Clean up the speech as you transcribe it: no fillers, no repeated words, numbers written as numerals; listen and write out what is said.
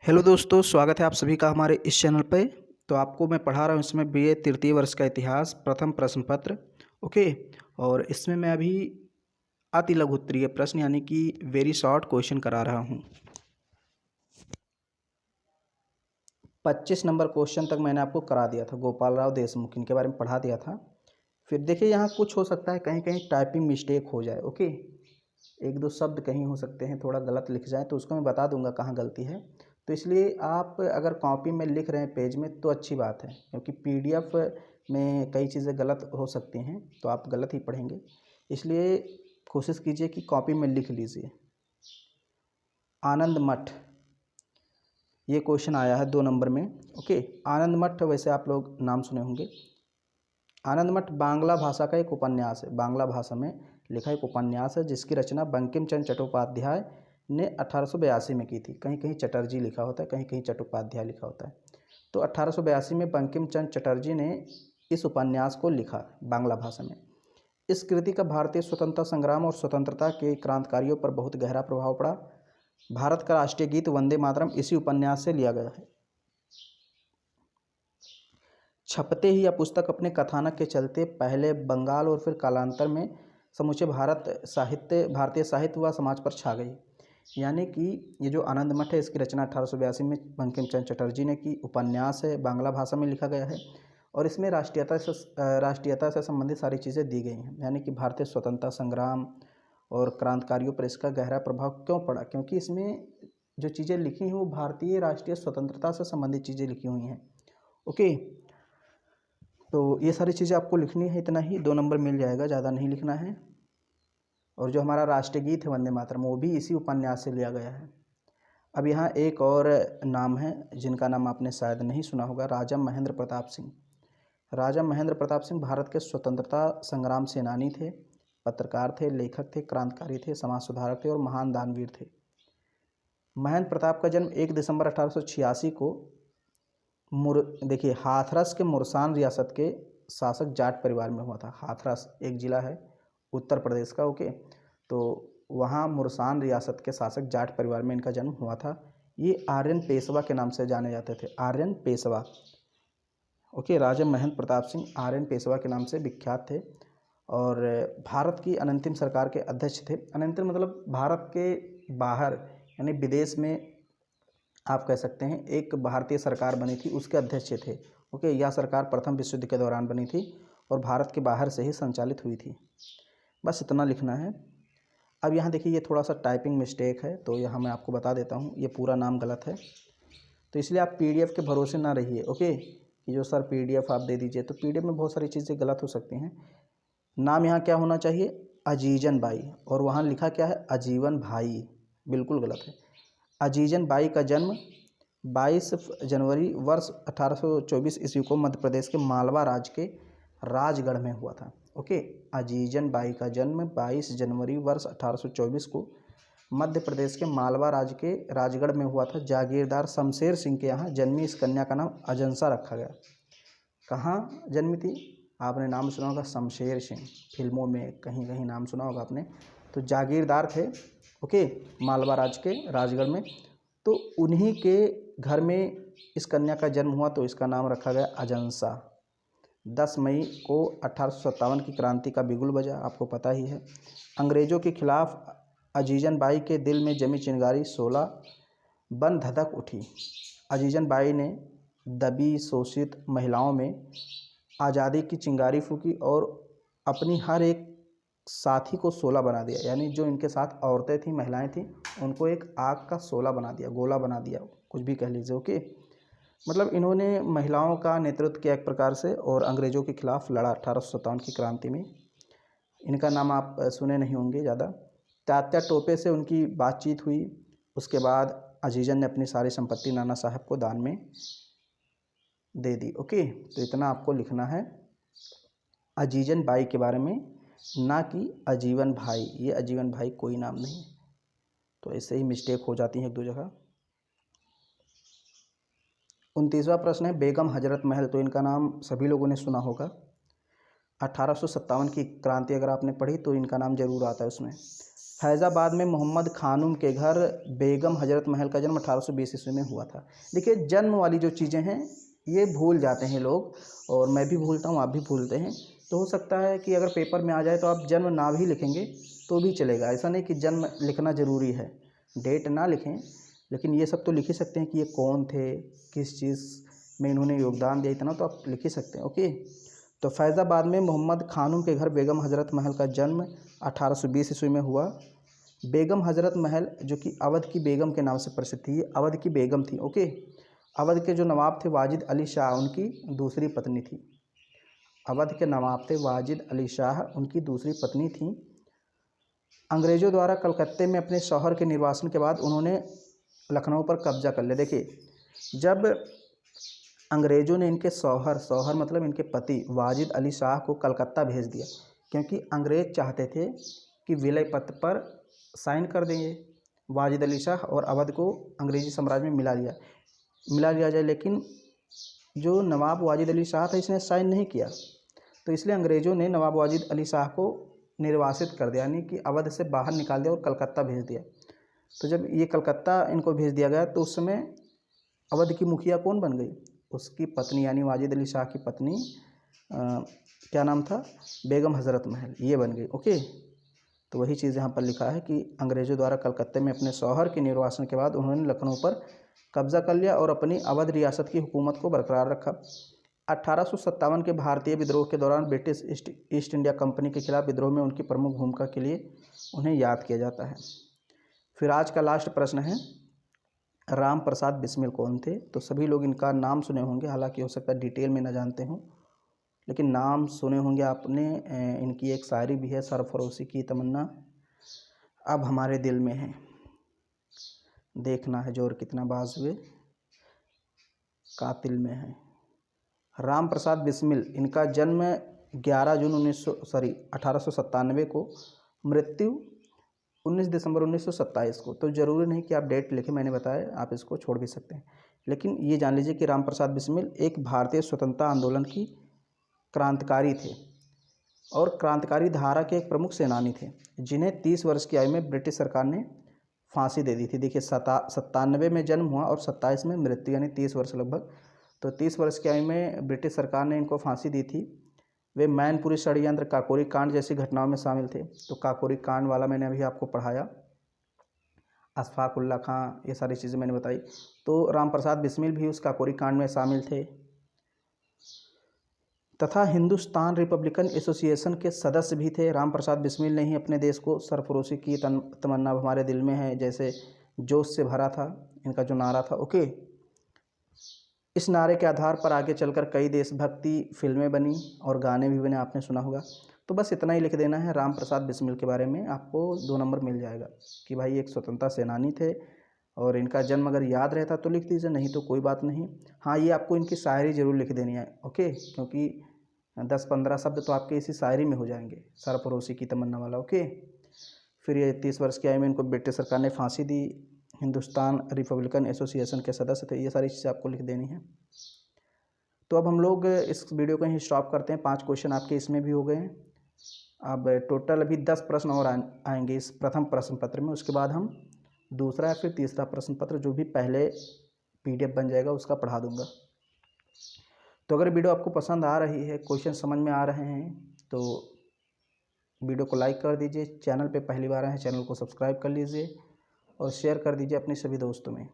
Hello दोस्तों, स्वागत है आप सभी का हमारे इस चैनल पे। तो आपको मैं पढ़ा रहा हूँ इसमें बीए तृतीय वर्ष का इतिहास प्रथम प्रश्न पत्र। ओके। और इसमें मैं अभी अति लघु उत्तरीय प्रश्न यानी कि वेरी शॉर्ट क्वेश्चन करा रहा हूँ। 25 नंबर क्वेश्चन तक मैंने आपको करा दिया था, गोपाल राव देशमुख इनके बारे में पढ़ा दिया था। फिर देखिए यहाँ कुछ हो सकता है, कहीं कहीं टाइपिंग मिस्टेक हो जाए। ओके, एक दो शब्द कहीं हो सकते हैं थोड़ा गलत लिख जाए, तो उसको मैं बता दूंगा कहाँ गलती है। तो इसलिए आप अगर कॉपी में लिख रहे हैं पेज में तो अच्छी बात है, क्योंकि पीडीएफ में कई चीज़ें गलत हो सकती हैं तो आप गलत ही पढ़ेंगे। इसलिए कोशिश कीजिए कि कॉपी में लिख लीजिए। आनंद मठ, ये क्वेश्चन आया है 2 नंबर में। ओके, आनंद मठ वैसे आप लोग नाम सुने होंगे। आनंद मठ बांग्ला भाषा का एक उपन्यास है, बांग्ला भाषा में लिखा एक उपन्यास है जिसकी रचना बंकिम चंद्र चट्टोपाध्याय ने 1882 में की थी। कहीं कहीं चटर्जी लिखा होता है, कहीं कहीं चट्टोपाध्याय लिखा होता है। तो 1882 में बंकिम चंद्र चटर्जी ने इस उपन्यास को लिखा बांग्ला भाषा में। इस कृति का भारतीय स्वतंत्रता संग्राम और स्वतंत्रता के क्रांतिकारियों पर बहुत गहरा प्रभाव पड़ा। भारत का राष्ट्रीय गीत वंदे मातरम इसी उपन्यास से लिया गया है। छपते ही यह पुस्तक अपने कथानक के चलते पहले बंगाल और फिर कालांतर में समूचे भारतीय साहित्य व समाज पर छा गई। यानी कि ये जो आनंद मठ है इसकी रचना 1882 में बंकिम चंद्र चटर्जी ने की। उपन्यास है, बांग्ला भाषा में लिखा गया है और इसमें राष्ट्रीयता से संबंधित सारी चीज़ें दी गई हैं। यानी कि भारतीय स्वतंत्रता संग्राम और क्रांतिकारियों पर इसका गहरा प्रभाव क्यों पड़ा, क्योंकि इसमें जो चीज़ें लिखी हैं वो भारतीय राष्ट्रीय स्वतंत्रता से संबंधित चीज़ें लिखी हुई हैं। ओके, तो ये सारी चीज़ें आपको लिखनी है, इतना ही 2 नंबर मिल जाएगा, ज़्यादा नहीं लिखना है। और जो हमारा राष्ट्रीय गीत है वंदे मातरम वो भी इसी उपन्यास से लिया गया है। अब यहाँ एक और नाम है जिनका नाम आपने शायद नहीं सुना होगा, राजा महेंद्र प्रताप सिंह। राजा महेंद्र प्रताप सिंह भारत के स्वतंत्रता संग्राम सेनानी थे, पत्रकार थे, लेखक थे, क्रांतिकारी थे, समाज सुधारक थे और महान दानवीर थे। महेंद्र प्रताप का जन्म 1 दिसंबर 1886 को देखिए हाथरस के मुरसान रियासत के शासक जाट परिवार में हुआ था। हाथरस एक ज़िला है उत्तर प्रदेश का। ओके, तो वहाँ मुरसान रियासत के शासक जाट परिवार में इनका जन्म हुआ था। ये आर्यन पेशवा के नाम से जाने जाते थे, आर्यन पेशवा। ओके, राजा महेंद्र प्रताप सिंह आर्यन पेशवा के नाम से विख्यात थे और भारत की अनंतिम सरकार के अध्यक्ष थे। अनंतिम मतलब भारत के बाहर यानी विदेश में आप कह सकते हैं एक भारतीय सरकार बनी थी, उसके अध्यक्ष थे। ओके, यह सरकार प्रथम विश्व युद्ध के दौरान बनी थी और भारत के बाहर से ही संचालित हुई थी। बस इतना लिखना है। अब यहाँ देखिए ये थोड़ा सा टाइपिंग मिस्टेक है, तो यहाँ मैं आपको बता देता हूँ, ये पूरा नाम गलत है। तो इसलिए आप पीडीएफ के भरोसे ना रहिए। ओके, कि जो सर पीडीएफ आप दे दीजिए, तो पीडीएफ में बहुत सारी चीज़ें गलत हो सकती हैं। नाम यहाँ क्या होना चाहिए, अजीजन बाई, और वहाँ लिखा क्या है, अजीवन भाई, बिल्कुल गलत है। अजीजन बाई का जन्म 22 जनवरी वर्ष 1824 ईस्वी को मध्य प्रदेश के मालवा राज्य के राजगढ़ में हुआ था। ओके, अजीजन बाई का जन्म 22 जनवरी वर्ष 1824 को मध्य प्रदेश के मालवा राज्य के राजगढ़ में हुआ था। जागीरदार शमशेर सिंह के यहाँ जन्मी इस कन्या का नाम अजंसा रखा गया। कहाँ जन्मी थी, आपने नाम सुना होगा शमशेर सिंह, फिल्मों में कहीं कहीं नाम सुना होगा आपने। तो जागीरदार थे, ओके, मालवा राज्य के राजगढ़ में, तो उन्हीं के घर में इस कन्या का जन्म हुआ, तो इसका नाम रखा गया अजंसा। 10 मई को 1857 की क्रांति का बिगुल बजा, आपको पता ही है। अंग्रेज़ों के खिलाफ अजीजन बाई के दिल में जमी चिंगारी 16 बन धधक उठी। अजीजन बाई ने दबी शोषित महिलाओं में आज़ादी की चिंगारी फूंकी और अपनी हर एक साथी को 16 बना दिया। यानी जो इनके साथ औरतें थीं, महिलाएं थीं, उनको एक आग का 16 बना दिया, गोला बना दिया, कुछ भी कह लीजिए। ओके, मतलब इन्होंने महिलाओं का नेतृत्व किया एक प्रकार से और अंग्रेज़ों के खिलाफ लड़ा 1857 की क्रांति में। इनका नाम आप सुने नहीं होंगे ज़्यादा। तात्या टोपे से उनकी बातचीत हुई, उसके बाद अजीजन ने अपनी सारी संपत्ति नाना साहब को दान में दे दी। ओके, तो इतना आपको लिखना है अजीजन बाई के बारे में, ना कि अजीवन भाई। ये अजीवन भाई कोई नाम नहीं, तो ऐसे ही मिस्टेक हो जाती है एक दो जगह। 29वां प्रश्न है बेगम हजरत महल, तो इनका नाम सभी लोगों ने सुना होगा। 1857 की क्रांति अगर आपने पढ़ी तो इनका नाम जरूर आता है उसमें। फैज़ाबाद में मोहम्मद खानूम के घर बेगम हजरत महल का जन्म 1820 ईस्वी में हुआ था। देखिए, जन्म वाली जो चीज़ें हैं ये भूल जाते हैं लोग, और मैं भी भूलता हूँ, आप भी भूलते हैं। तो हो सकता है कि अगर पेपर में आ जाए तो आप जन्म ना भी लिखेंगे तो भी चलेगा। ऐसा नहीं कि जन्म लिखना ज़रूरी है, डेट ना लिखें, लेकिन ये सब तो लिख ही सकते हैं कि ये कौन थे, किस चीज़ में इन्होंने योगदान दिया, इतना तो आप लिख ही सकते हैं। ओके, तो फैज़ाबाद में मोहम्मद खानूम के घर बेगम हजरत महल का जन्म 1820 ईस्वी में हुआ। बेगम हजरत महल जो कि अवध की बेगम के नाम से प्रसिद्ध थी, अवध की बेगम थी। ओके, अवध के जो नवाब थे वाजिद अली शाह उनकी दूसरी पत्नी थी। अवध के नवाब थे वाजिद अली शाह, उनकी दूसरी पत्नी थी। अंग्रेज़ों द्वारा कलकत्ते में अपने शौहर के निर्वासन के बाद उन्होंने लखनऊ पर कब्जा कर लिया। देखिए, जब अंग्रेज़ों ने इनके शौहर मतलब इनके पति वाजिद अली शाह को कलकत्ता भेज दिया, क्योंकि अंग्रेज़ चाहते थे कि विलय पत्र पर साइन कर देंगे वाजिद अली शाह और अवध को अंग्रेज़ी साम्राज्य में मिला लिया जाए, लेकिन जो नवाब वाजिद अली शाह था इसने साइन नहीं किया। तो इसलिए अंग्रेज़ों ने नवाब वाजिद अली शाह को निर्वासित कर दिया, यानी कि अवध से बाहर निकाल दिया और कलकत्ता भेज दिया। तो जब ये कलकत्ता इनको भेज दिया गया तो उस समय अवध की मुखिया कौन बन गई? उसकी पत्नी, यानी वाजिद अली शाह की पत्नी, क्या नाम था? बेगम हजरत महल, ये बन गई। ओके, तो वही चीज़ यहाँ पर लिखा है कि अंग्रेज़ों द्वारा कलकत्ते में अपने शौहर के निर्वासन के बाद उन्होंने लखनऊ पर कब्जा कर लिया और अपनी अवध रियासत की हुकूमत को बरकरार रखा। 1857 के भारतीय विद्रोह के दौरान ब्रिटिश ईस्ट इंडिया कंपनी के खिलाफ विद्रोह में उनकी प्रमुख भूमिका के लिए उन्हें याद किया जाता है। फिर आज का लास्ट प्रश्न है, राम प्रसाद बिस्मिल कौन थे? तो सभी लोग इनका नाम सुने होंगे, हालांकि हो सकता है डिटेल में ना जानते हों, लेकिन नाम सुने होंगे आपने। इनकी एक शायरी भी है, सरफरोशी की तमन्ना अब हमारे दिल में है, देखना है जोर कितना बाज हुए कातिल में है। राम प्रसाद बिस्मिल, इनका जन्म 11 जून 1897 को, मृत्यु 19 दिसंबर 1927 को। तो ज़रूरी नहीं कि आप डेट लिखें, मैंने बताया, आप इसको छोड़ भी सकते हैं, लेकिन ये जान लीजिए कि राम प्रसाद बिस्मिल एक भारतीय स्वतंत्रता आंदोलन की क्रांतिकारी थे और क्रांतिकारी धारा के एक प्रमुख सेनानी थे, जिन्हें 30 वर्ष की आयु में ब्रिटिश सरकार ने फांसी दे दी थी। देखिए, 97 में जन्म हुआ और 27 में मृत्यु, यानी 30 वर्ष लगभग। तो 30 वर्ष की आयु में ब्रिटिश सरकार ने इनको फांसी दी थी। वे मैनपुरी षड्यंत्र, काकोरी कांड जैसी घटनाओं में शामिल थे। तो काकोरी कांड वाला मैंने अभी आपको पढ़ाया, अशफाक उल्ला खां, ये सारी चीज़ें मैंने बताई। तो राम प्रसाद बिस्मिल भी उस काकोरी कांड में शामिल थे तथा हिंदुस्तान रिपब्लिकन एसोसिएशन के सदस्य भी थे। राम प्रसाद बिस्मिल ने ही अपने देश को सरफरोशी की तमन्ना अब हमारे दिल में है जैसे जोश से भरा था, इनका जो नारा था। ओके, इस नारे के आधार पर आगे चलकर कई देशभक्ति फिल्में बनी और गाने भी बने, आपने सुना होगा। तो बस इतना ही लिख देना है राम प्रसाद बिस्मिल के बारे में, आपको 2 नंबर मिल जाएगा कि भाई एक स्वतंत्रता सेनानी थे, और इनका जन्म अगर याद रहता तो लिख दीजिए, नहीं तो कोई बात नहीं। हाँ, ये आपको इनकी शायरी ज़रूर लिख देनी है। ओके, क्योंकि 10-15 शब्द तो आपके इसी शायरी में हो जाएंगे, सरफरोशी की तमन्ना वाला। ओके, फिर ये 30 वर्ष की आयु में इनको ब्रिटिश सरकार ने फांसी दी, हिंदुस्तान रिपब्लिकन एसोसिएशन के सदस्य थे, ये सारी चीज़ें आपको लिख देनी है। तो अब हम लोग इस वीडियो को यहीं स्टॉप करते हैं। 5 क्वेश्चन आपके इसमें भी हो गए हैं। अब टोटल अभी 10 प्रश्न और आएंगे इस प्रथम प्रश्न पत्र में, उसके बाद हम दूसरा या फिर तीसरा प्रश्न पत्र जो भी पहले PDF बन जाएगा उसका पढ़ा दूंगा। तो अगर वीडियो आपको पसंद आ रही है, क्वेश्चन समझ में आ रहे हैं, तो वीडियो को लाइक कर दीजिए। चैनल पे पहली बार आए हैं, चैनल को सब्सक्राइब कर लीजिए और शेयर कर दीजिए अपने सभी दोस्तों में।